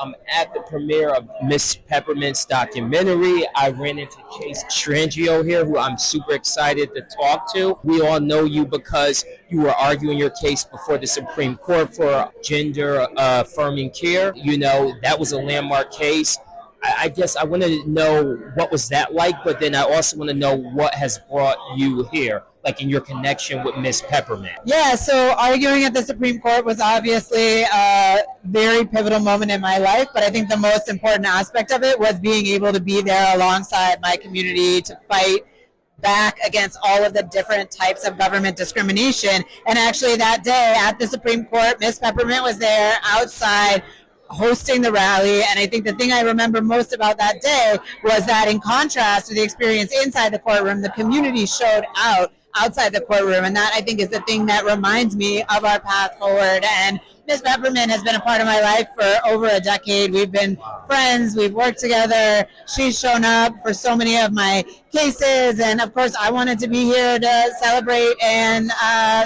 I'm at the premiere of Miss Peppermint's documentary. I ran into Chase Strangio here, who I'm super excited to talk to. We all know you because you were arguing your case before the Supreme Court for gender affirming care. You know, that was a landmark case. I guess I want to know what was that like, but then I also want to know what has brought you here, like in your connection with Miss Peppermint. Yeah, so arguing at the Supreme Court was obviously a very pivotal moment in my life, but I think the most important aspect of it was being able to be there alongside my community to fight back against all of the different types of government discrimination. And actually that day at the Supreme Court, Miss Peppermint was there outside hosting the rally, and I think the thing I remember most about that day was that in contrast to the experience inside the courtroom, the community showed out outside the courtroom, and that I think is the thing that reminds me of our path forward. And Ms. Peppermint has been a part of my life for over a decade. We've been friends, we've worked together, she's shown up for so many of my cases, and of course I wanted to be here to celebrate and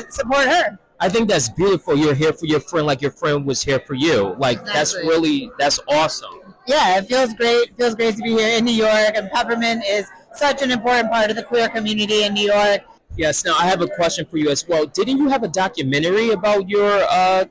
support her. I think that's beautiful. You're here for your friend like your friend was here for you. Like, Exactly. that's awesome. Yeah, it feels great. It feels great to be here in New York, and Peppermint is such an important part of the queer community in New York. Yes, now I have a question for you as well. Didn't you have a documentary about your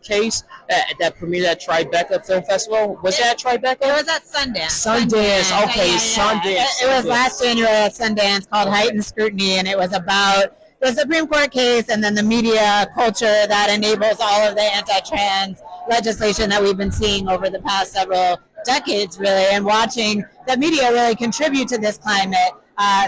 case that premiered at Tribeca Film Festival? Was that Tribeca? It was at Sundance. Sundance, okay, Yeah. Sundance. It was last January at Sundance, called Heightened Scrutiny, and it was about the Supreme Court case and then the media culture that enables all of the anti-trans legislation that we've been seeing over the past several decades, really, and watching the media really contribute to this climate.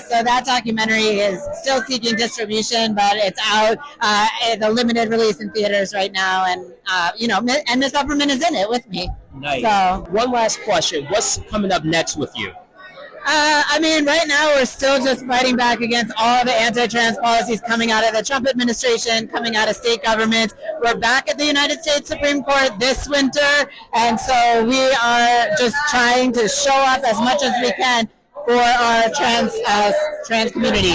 So that documentary is still seeking distribution, but it's out at the limited release in theaters right now, and and Miss Peppermint is in it with me. Nice. So, one last question: what's coming up next with you? right now we're still just fighting back against all the anti-trans policies coming out of the Trump administration, coming out of state governments. We're back at the United States Supreme Court this winter, and so we are just trying to show up as much as we can for our trans community.